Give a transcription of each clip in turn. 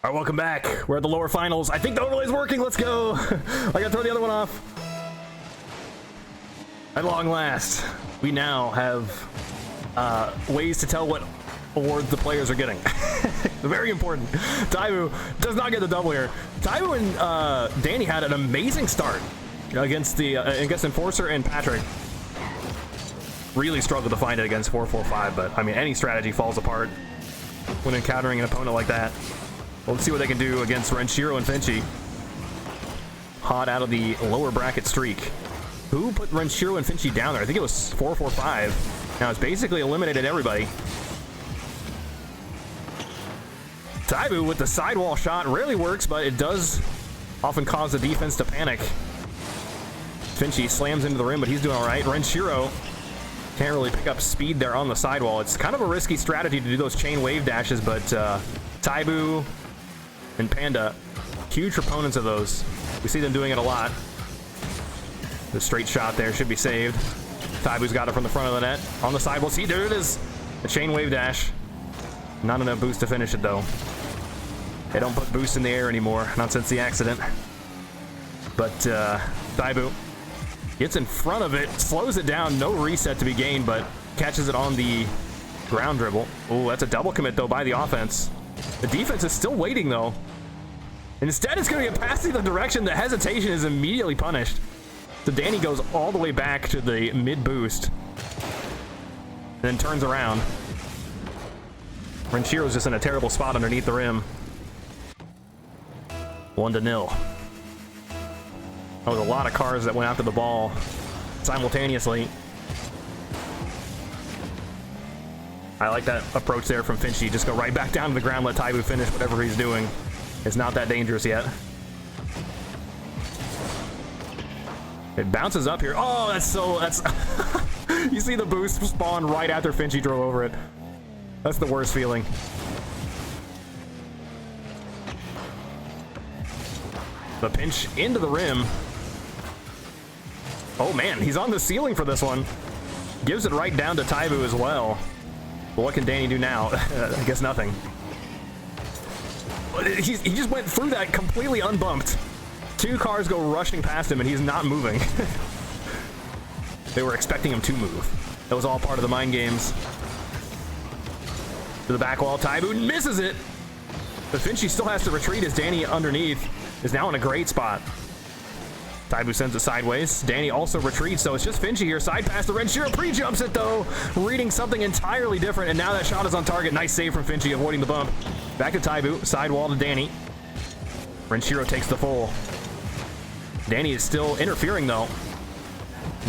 All right, welcome back. We're at the lower finals. I think the overlay's working. Let's go. I gotta throw the other one off. At long last, we now have ways to tell what awards the players are getting. Very important. Tybu does not get the double here. Tybu and Danny had an amazing start against Enforcer and Patrick. Really struggled to find it against 445, but I mean, any strategy falls apart when encountering an opponent like that. Well, let's see what they can do against Renshiro and FNSi. Hot out of the lower bracket streak. Who put Renshiro and FNSi down there? I think it was 445. Now it's basically eliminated everybody. Tybu with the sidewall shot rarely works, but it does often cause the defense to panic. FNSi slams into the rim, but he's doing all right. Renshiro can't really pick up speed there on the sidewall. It's kind of a risky strategy to do those chain wave dashes, but Tybu and Panda, huge proponents of those. We see them doing it a lot. The straight shot there should be saved. Tybu's got it from the front of the net. On the sidewall, see, there it is. The chain wave dash. Not enough boost to finish it, though. They don't put boost in the air anymore, not since the accident. But Tybu gets in front of it, slows it down, no reset to be gained, but catches it on the ground dribble. Oh, that's a double commit, though, by the offense. The defense is still waiting, though. Instead, it's going to get passed in the direction. The hesitation is immediately punished. So Danny goes all the way back to the mid boost, and then turns around. Renshiro's just in a terrible spot underneath the rim. 1-0. That was a lot of cars that went after the ball simultaneously. I like that approach there from FNSi. Just go right back down to the ground, let Tybu finish whatever he's doing. It's not that dangerous yet. It bounces up here. Oh, that's you see the boost spawn right after FNSi drove over it. That's the worst feeling. The pinch into the rim. Oh man, he's on the ceiling for this one. Gives it right down to Tybu as well. But what can Danny do now? I guess nothing. He just went through that completely unbumped. Two cars go rushing past him and he's not moving. They were expecting him to move. That was all part of the mind games. To the back wall, Tybu misses it. But FNSi still has to retreat as Danny underneath is now in a great spot. Tybu sends it sideways. Danny also retreats, so it's just FNSi here. Side pass to Renshiro, pre-jumps it though, reading something entirely different, and now that shot is on target. Nice save from FNSi, avoiding the bump. Back to Tybu, sidewall to Danny. Renshiro takes the full. Danny is still interfering though.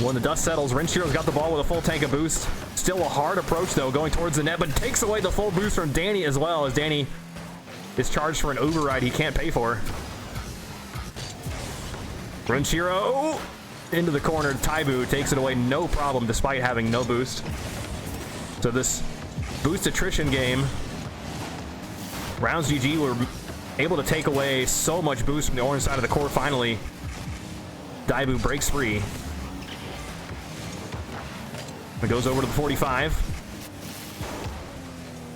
When the dust settles, Renshiro's got the ball with a full tank of boost. Still a hard approach though, going towards the net, but takes away the full boost from Danny as well, as Danny is charged for an override he can't pay for. Renshiro into the corner. Tybu takes it away no problem despite having no boost. So this boost attrition game, Rounds GG were able to take away so much boost from the orange side of the court finally. Tybu breaks free. It goes over to the 45.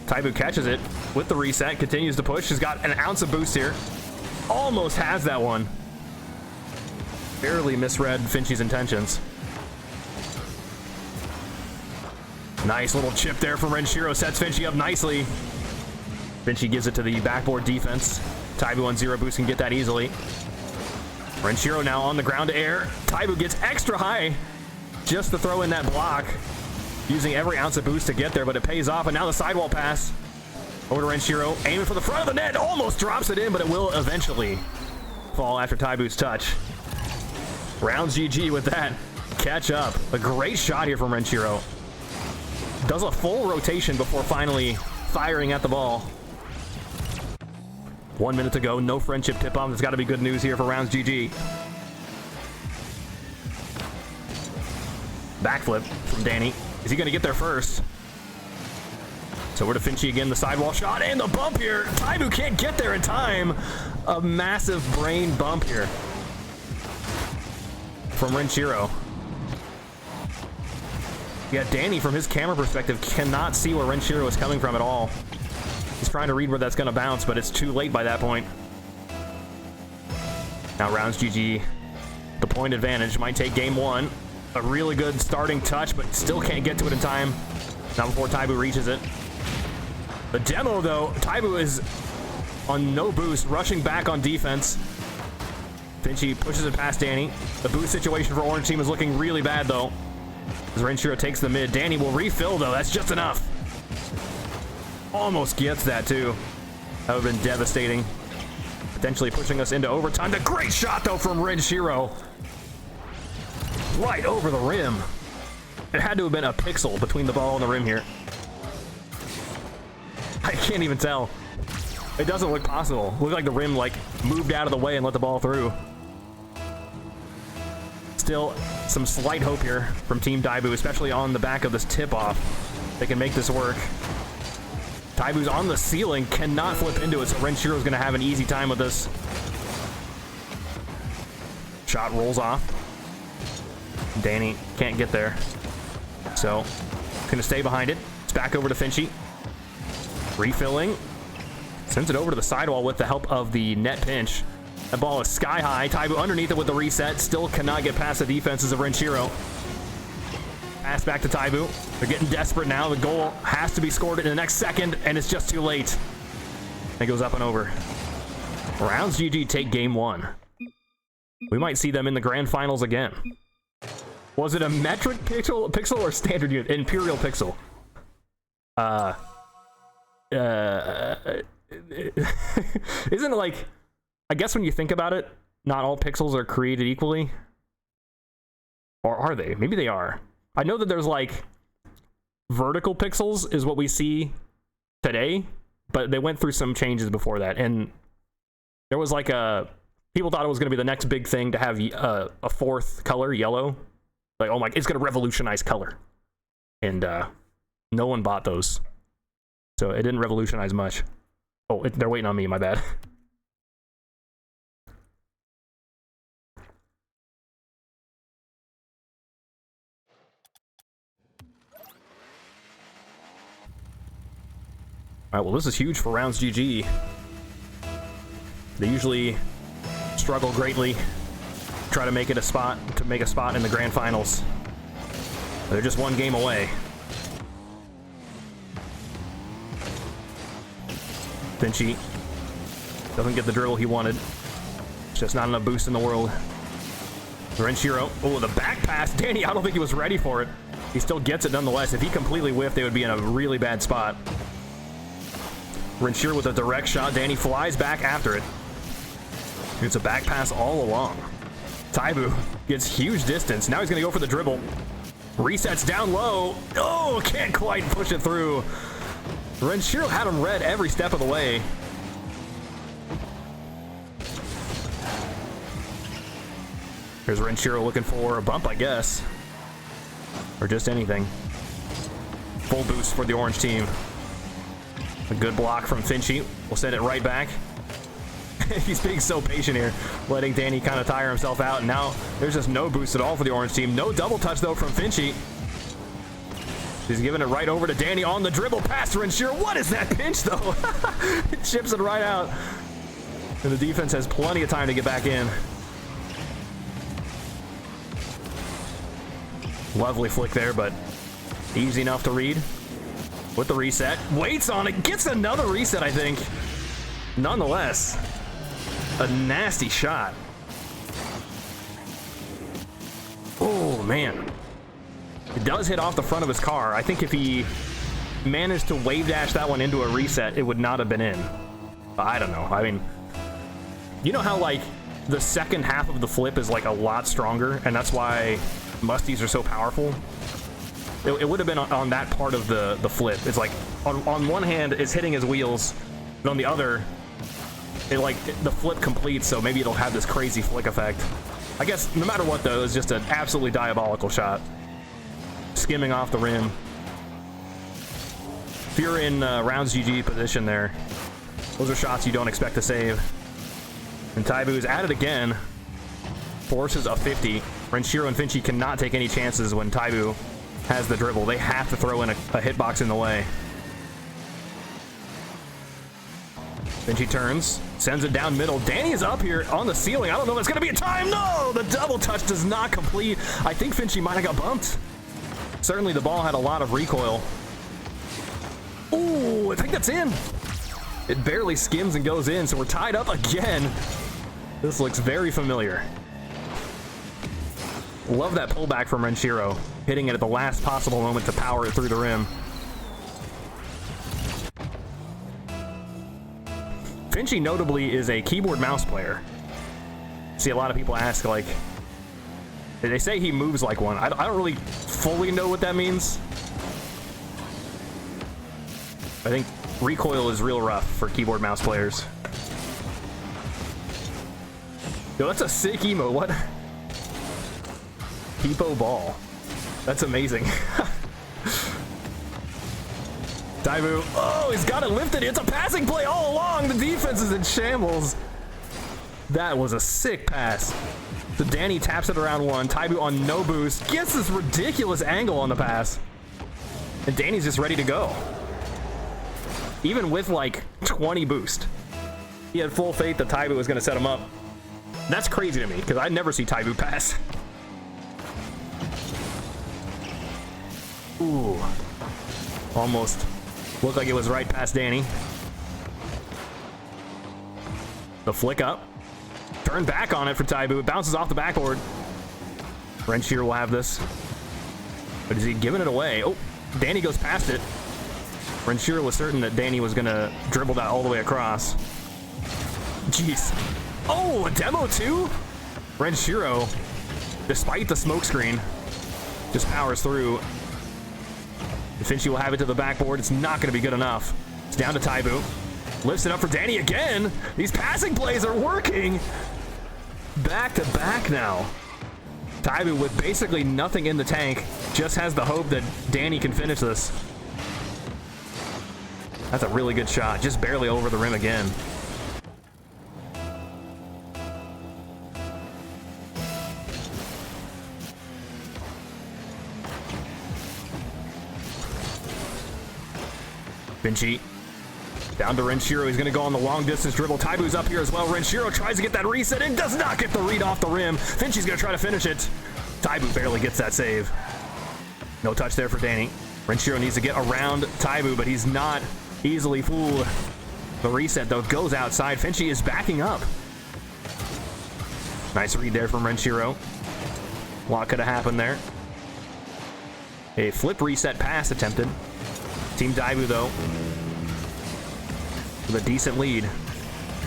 Tybu catches it with the reset, continues to push. He's got an ounce of boost here. Almost has that one. Barely misread FNSi's intentions. Nice little chip there from Renshiro. Sets FNSi up nicely. FNSi gives it to the backboard defense. Tybu on 0 boost can get that easily. Renshiro now on the ground to air. Tybu gets extra high just to throw in that block. Using every ounce of boost to get there, but it pays off. And now the sidewall pass over to Renshiro. Aiming for the front of the net. Almost drops it in, but it will eventually fall after Tybu's touch. Rounds GG with that. Catch up. A great shot here from Renshiro. Does a full rotation before finally firing at the ball. 1 minute to go. No friendship tip-off. There's got to be good news here for Rounds GG. Backflip from Danny. Is he going to get there first? So we're to FNSi again. The sidewall shot and the bump here. Tybu can't get there in time. A massive brain bump here from Renshiro. Yeah, Danny, from his camera perspective, cannot see where Renshiro is coming from at all. He's trying to read where that's going to bounce, but it's too late by that point. Now Rounds GG, the point advantage, might take game one. A really good starting touch, but still can't get to it in time. Not before tybu reaches it. The demo, though, tybu is on no boost, rushing back on defense. FNSi pushes it past Danny. The boost situation for Orange Team is looking really bad, though, as Renshiro takes the mid. Danny will refill, though. That's just enough. Almost gets that, too. That would have been devastating. Potentially pushing us into overtime. The great shot, though, from Renshiro. Right over the rim. It had to have been a pixel between the ball and the rim here. I can't even tell. It doesn't look possible. It looked like the rim like moved out of the way and let the ball through. Still some slight hope here from Team tybu, especially on the back of this tip-off. They can make this work. tybu's on the ceiling, cannot flip into it, so Renshiro's going to have an easy time with this. Shot rolls off. Danny can't get there, so gonna stay behind it. It's back over to FNSi. Refilling. Sends it over to the sidewall with the help of the net pinch. That ball is sky high. tybu underneath it with the reset. Still cannot get past the defenses of Renshiro. Pass back to tybu. They're getting desperate now. The goal has to be scored in the next second, and it's just too late. It goes up and over. Rounds GG take game one. We might see them in the grand finals again. Was it a metric pixel or standard unit? Imperial pixel. Isn't it like, I guess when you think about it, not all pixels are created equally? Or are they? Maybe they are. I know that there's like vertical pixels is what we see today, but they went through some changes before that, and there was like people thought it was going to be the next big thing to have a fourth color, yellow. Like, oh my, it's going to revolutionize color. And no one bought those. So it didn't revolutionize much. Oh, they're waiting on me, my bad. Alright, well, this is huge for Rounds GG. They usually struggle greatly, try to make it a spot in the grand finals. They're just one game away. FNSi doesn't get the dribble he wanted. It's just not enough boost in the world. Renshiro, oh, the back pass. Danny, I don't think he was ready for it. He still gets it nonetheless. If he completely whiffed, they would be in a really bad spot. Renshiro with a direct shot. Danny flies back after it. It's a back pass all along. tybu gets huge distance. Now he's going to go for the dribble. Resets down low. Oh, can't quite push it through. Renshiro had him read every step of the way. Here's Renshiro looking for a bump, I guess. Or just anything. Full boost for the orange team. A good block from FNSi. We'll send it right back. He's being so patient here, letting Danny kind of tire himself out. And now there's just no boost at all for the orange team. No double touch, though, from FNSi. He's giving it right over to Danny on the dribble pass to Renshiro. What is that pinch, though? It chips it right out. And the defense has plenty of time to get back in. Lovely flick there, but easy enough to read. With the reset. Waits on it. Gets another reset, I think. Nonetheless, a nasty shot. Oh, man. It does hit off the front of his car. I think if he managed to wave dash that one into a reset, it would not have been in. I don't know. I mean, you know how, like, the second half of the flip is, like, a lot stronger, and that's why musties are so powerful? It would have been on that part of the flip. It's like, on one hand, it's hitting his wheels, and on the other, the flip completes, so maybe it'll have this crazy flick effect. I guess, no matter what, though, it's just an absolutely diabolical shot. Skimming off the rim. If you're in Rounds GG position there, those are shots you don't expect to save. And tybu is at it again. Forces a 50. Renshiro and FNSi cannot take any chances when tybu has the dribble. They have to throw in a hitbox in the way. Finchi turns, sends it down middle. Danny is up here on the ceiling. I don't know if it's going to be a time. No, the double touch does not complete. I think Finchi might have got bumped. Certainly the ball had a lot of recoil. Ooh, I think that's in. It barely skims and goes in, so we're tied up again. This looks very familiar. Love that pullback from Renshiro, hitting it at the last possible moment to power it through the rim. Finchi notably is a keyboard mouse player. See a lot of people ask, like, they say he moves like one. I don't really fully know what that means. I think recoil is real rough for keyboard mouse players. Yo, that's a sick emote. What? Peepo ball. That's amazing. tybu. Oh, he's got it lifted. It's a passing play all along. The defense is in shambles. That was a sick pass. So Danny taps it around one. tybu on no boost. Gets this ridiculous angle on the pass. And Danny's just ready to go. Even with like 20 boost. He had full faith that tybu was going to set him up. That's crazy to me because I never see tybu pass. Ooh. Almost looked like it was right past Danny. The flick up. Turn back on it for tybu. It bounces off the backboard. Renshiro will have this. But is he giving it away? Oh, Danny goes past it. Renshiro was certain that Danny was going to dribble that all the way across. Jeez. Oh, a demo too? Renshiro, despite the smoke screen, just powers through. Finchi will have it to the backboard. It's not going to be good enough. It's down to tybu. Lifts it up for Danny again. These passing plays are working. Back to back now. tybu with basically nothing in the tank. Just has the hope that Danny can finish this. That's a really good shot. Just barely over the rim again. Finchi down to Renshiro. He's going to go on the long distance dribble. tybu's up here as well. Renshiro tries to get that reset and does not get the read off the rim. Finchi's going to try to finish it. tybu barely gets that save. No touch there for Danny. Renshiro needs to get around tybu, but he's not easily fooled. The reset, though, goes outside. Finchi is backing up. Nice read there from Renshiro. A lot could have happened there. A flip reset pass attempted. Team tybu, though, with a decent lead.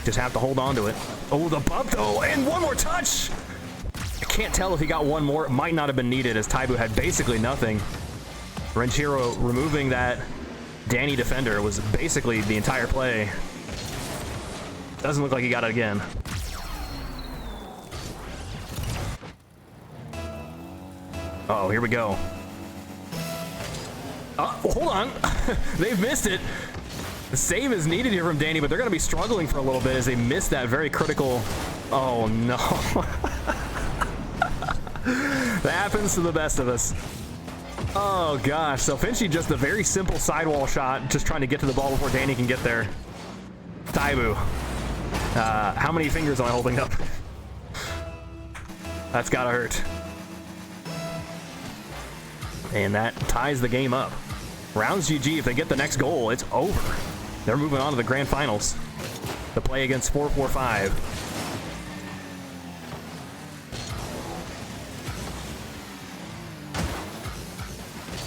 Just have to hold on to it. Oh, the bump, though, and one more touch! I can't tell if he got one more. It might not have been needed, as tybu had basically nothing. Renshiro removing that Danny defender was basically the entire play. Doesn't look like he got it again. Oh, here we go. Hold on. They've missed it. The save is needed here from Danny, but they're going to be struggling for a little bit as they miss that very critical... Oh, no. That happens to the best of us. Oh, gosh. So Finchi just a very simple sidewall shot, just trying to get to the ball before Danny can get there. tybu. How many fingers am I holding up? That's got to hurt. And that ties the game up. Rounds GG. If they get the next goal, it's over. They're moving on to the grand finals. The play against 445.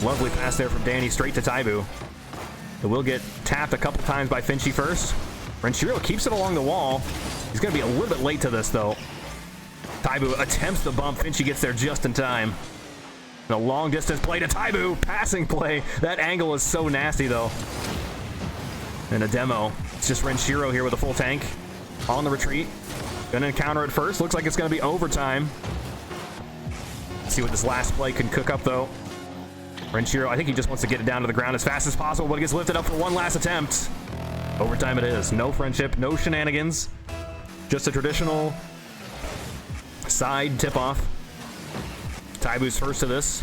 Lovely pass there from Danny straight to tybu. It will get tapped a couple times by Finchi first. Renshiro keeps it along the wall. He's going to be a little bit late to this, though. tybu attempts the bump. Finchi gets there just in time. And a long distance play to tybu. Passing play. That angle is so nasty, though. And a demo. It's just Renshiro here with a full tank. On the retreat. Gonna encounter it first. Looks like it's gonna be overtime. Let's see what this last play can cook up, though. Renshiro, I think he just wants to get it down to the ground as fast as possible, but it gets lifted up for one last attempt. Overtime it is. No friendship, no shenanigans. Just a traditional side tip-off. tybu's first to this.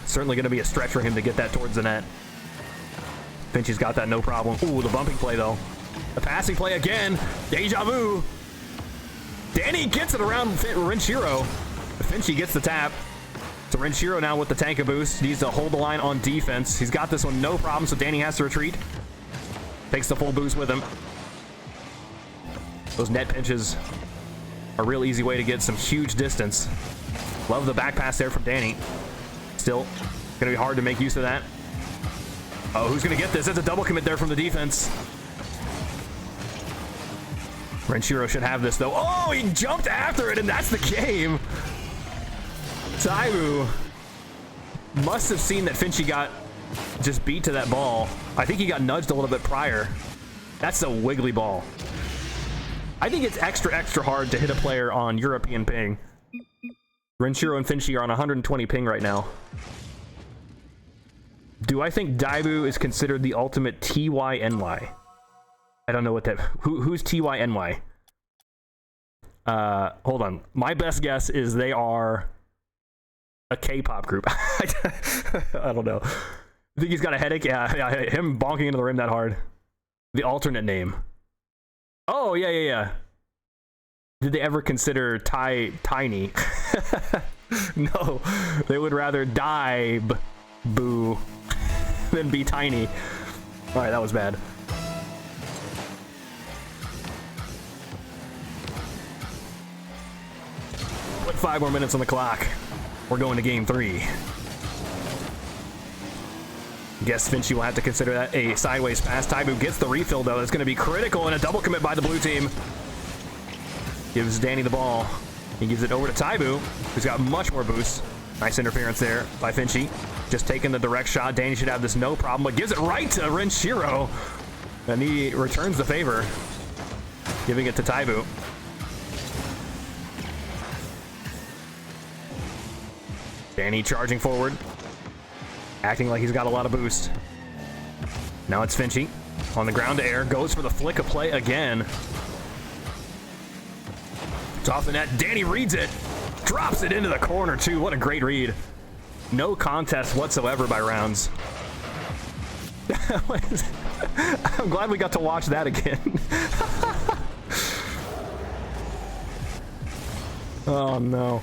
Certainly going to be a stretch for him to get that towards the net. Finchi's got that no problem. Ooh, the bumping play, though. The passing play again. Deja vu. Danny gets it around Renshiro. FNSi gets the tap. So Renshiro now with the tank boost. Needs to hold the line on defense. He's got this one no problem, so Danny has to retreat. Takes the full boost with him. Those net pinches are a real easy way to get some huge distance. Love the back pass there from Danny. Still gonna be hard to make use of that. Oh, who's gonna get this? It's a double commit there from the defense. Renshiro should have this though. Oh, he jumped after it, and that's the game. tybu must have seen that FNSi got just beat to that ball. I think he got nudged a little bit prior. That's a wiggly ball. I think it's extra hard to hit a player on European ping. Renshiro and FNSi are on 120 ping right now. Do I think tybu is considered the ultimate TYNY? I don't know what that... Who's TYNY? Hold on. My best guess is they are a K-pop group. I don't know. I think he's got a headache. Yeah, him bonking into the rim that hard. The alternate name. Oh, yeah. Did they ever consider Tiny? No. They would rather die boo than be tiny. All right, that was bad. Put 5 more minutes on the clock. We're going to game 3. Guess FNSi will have to consider that a sideways pass. tybu gets the refill though. It's going to be critical, and a double commit by the blue team. Gives Danny the ball. He gives it over to tybu, who's got much more boost. Nice interference there by FNSi. Just taking the direct shot. Danny should have this no problem, but gives it right to Renshiro. And he returns the favor, giving it to tybu. Danny charging forward, acting like he's got a lot of boost. Now it's FNSi on the ground to air, goes for the flick of play again. It's off the net. Danny reads it, drops it into the corner too. What a great read. No contest whatsoever by Rounds. I'm glad we got to watch that again. Oh no.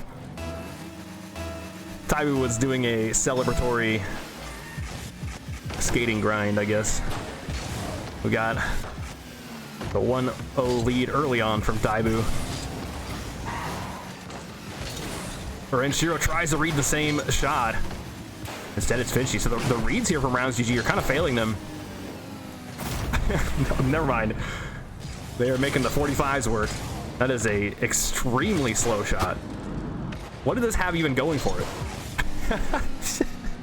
tybu was doing a celebratory skating grind, I guess. We got the 1-0 lead early on from tybu. Renshiro tries to read the same shot. Instead, it's FNSi. So the reads here from Rounds GG are kind of failing them. No, never mind. They are making the 45s work. That is a extremely slow shot. What did this have even going for it?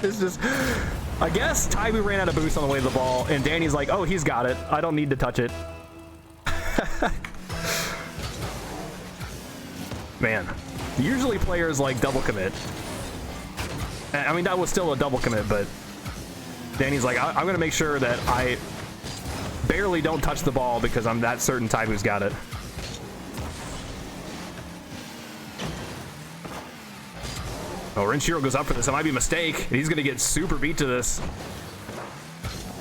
It's just... I guess tybu ran out of boost on the way to the ball, and Danny's like, oh, he's got it. I don't need to touch it. Man. Usually players like double commit. I mean, that was still a double commit, but Danny's like, I'm going to make sure that I barely don't touch the ball because I'm that certain tybu's got it. Oh, Renshiro goes up for this. It might be a mistake. He's going to get super beat to this.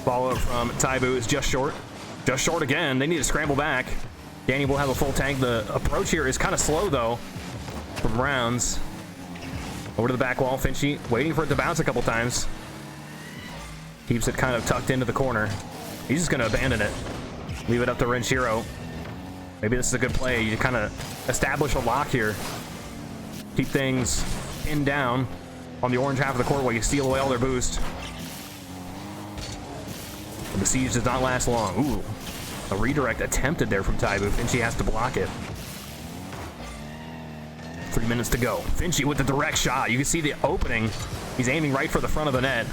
Follow-up from tybu is just short. Just short again. They need to scramble back. Danny will have a full tank. The approach here is kind of slow, though, from Rounds. Over to the back wall. FNSi waiting for it to bounce a couple times. Keeps it kind of tucked into the corner. He's just going to abandon it. Leave it up to Renshiro. Maybe this is a good play. You kind of establish a lock here. Keep things pinned down on the orange half of the court while you steal away all their boost. But the siege does not last long. Ooh. A redirect attempted there from tybu. FNSi has to block it. 3 minutes to go. FNSi with the direct shot. You can see the opening. He's aiming right for the front of the net.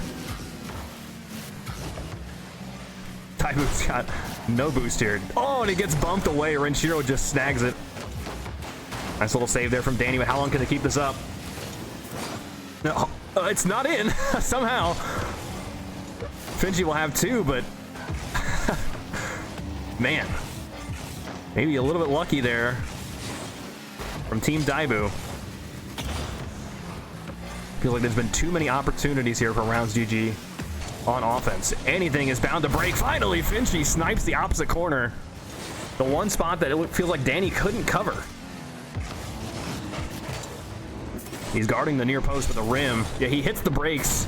tybu's got no boost here. Oh, and he gets bumped away. Renshiro just snags it. Nice little save there from Danny, but how long can they keep this up? No, it's not in. Somehow. FNSi will have 2, but... Man. Maybe a little bit lucky there from Team tybu. Feels like there's been too many opportunities here for Rounds GG on offense. Anything is bound to break. Finally, FNSi snipes the opposite corner. The one spot that it feels like Danny couldn't cover. He's guarding the near post with a rim. Yeah, he hits the brakes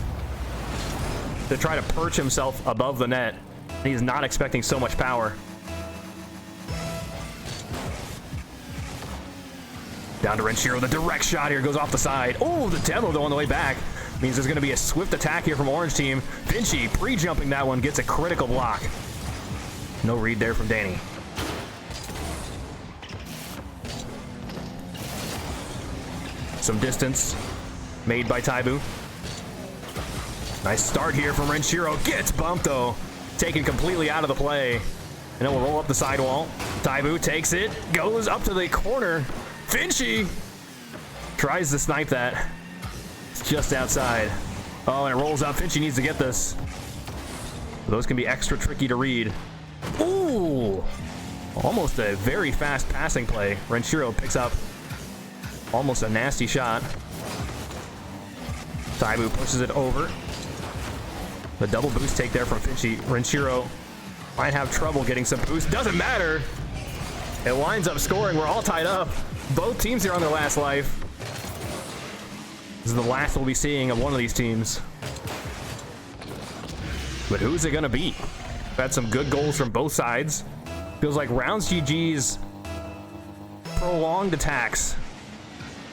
to try to perch himself above the net. He's not expecting so much power. Down to Renshiro. The direct shot here goes off the side. Oh, the demo, though, on the way back. Means there's going to be a swift attack here from Orange Team. FNSi pre-jumping that one, gets a critical block. No read there from Danny. Some distance made by tybu. Nice start here from Renshiro. Gets bumped, though. Taken completely out of the play. And it will roll up the sidewall. tybu takes it. Goes up to the corner. FNSi tries to snipe that. It's just outside. Oh, and it rolls up. FNSi needs to get this. Those can be extra tricky to read. Ooh! Almost a very fast passing play. Renshiro picks up almost a nasty shot. tybu pushes it over. The double boost take there from FNSi. Renshiro might have trouble getting some boost. Doesn't matter. It winds up scoring. We're all tied up. Both teams here on their last life. This is the last we'll be seeing of one of these teams. But who's it going to be? We've had some good goals from both sides. Feels like Rounds GG's prolonged attacks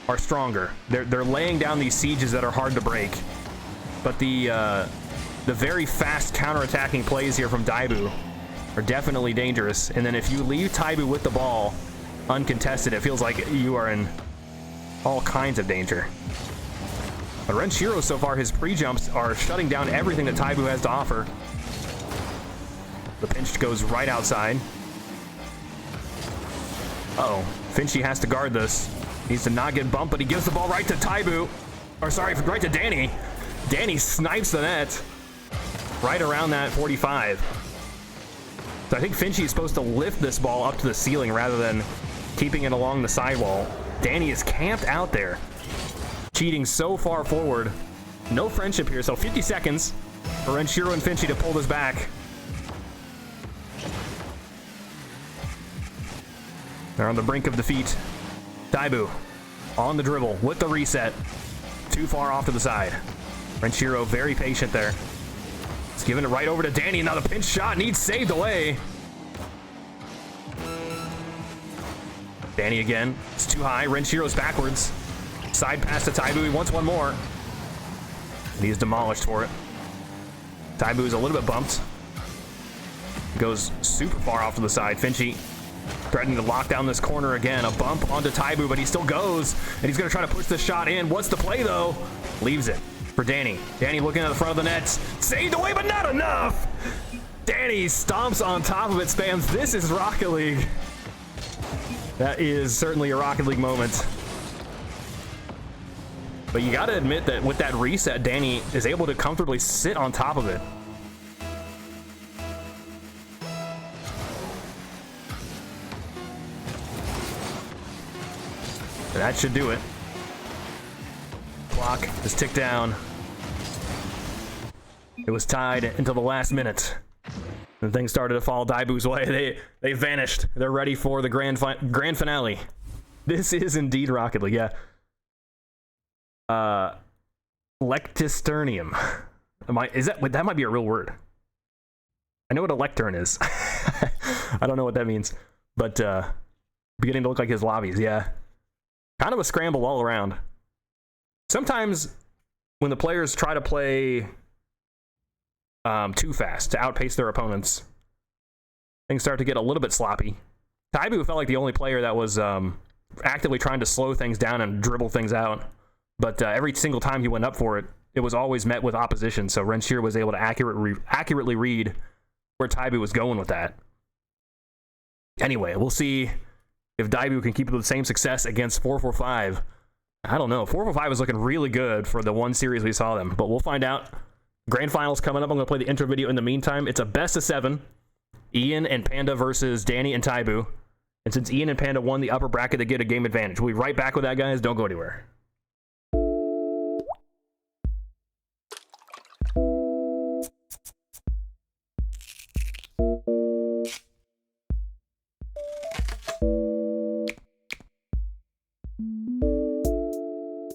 are stronger. They're laying down these sieges that are hard to break. But the very fast counterattacking plays here from tybu are definitely dangerous. And then if you leave tybu with the ball uncontested, it feels like you are in all kinds of danger. But Renshiro, so far, his pre-jumps are shutting down everything that tybu has to offer. The pinch goes right outside. Uh-oh. FNSi has to guard this. Needs to not get bumped, but he gives the ball right to tybu. Or sorry, right to Danny. Danny snipes the net right around that 45. So I think FNSi is supposed to lift this ball up to the ceiling rather than keeping it along the sidewall. Danny is camped out there, cheating so far forward. No friendship here, so 50 seconds for Renshiro and FNSi to pull this back. They're on the brink of defeat. tybu on the dribble with the reset. Too far off to the side. Renshiro very patient there. He's giving it right over to Danny. Now the pinch shot needs saved away. Danny again. It's too high. Renshiro's backwards. Side pass to tybu. He wants one more. And he's demolished for it. tybu is a little bit bumped. Goes super far off to the side. FNSi threatening to lock down this corner again. A bump onto tybu, but he still goes. And he's going to try to push the shot in. What's the play, though? Leaves it for Danny. Danny looking at the front of the net. Saved away, but not enough. Danny stomps on top of it, spams. This is Rocket League. That is certainly a Rocket League moment. But you got to admit that with that reset, Danny is able to comfortably sit on top of it. And that should do it. Clock is ticked down. It was tied until the last minute. And things started to fall tybu's way. They vanished. They're ready for the grand finale. This is indeed Rocket League, yeah. Lectisternium. That might be a real word. I know what a lectern is. I don't know what that means. But beginning to look like his lobbies, yeah. Kind of a scramble all around. Sometimes when the players try to play too fast to outpace their opponents, things start to get a little bit sloppy. tybu felt like the only player that was actively trying to slow things down and dribble things out. But every single time he went up for it, it was always met with opposition. So Renshiro was able to accurately read where tybu was going with that. Anyway, we'll see if tybu can keep up the same success against 445. I don't know. 445 is looking really good for the one series we saw them, but we'll find out. Grand finals coming up. I'm going to play the intro video in the meantime. It's a best of 7. Ian and Panda versus Danny and tybu. And since Ian and Panda won the upper bracket, they get a game advantage. We'll be right back with that, guys. Don't go anywhere.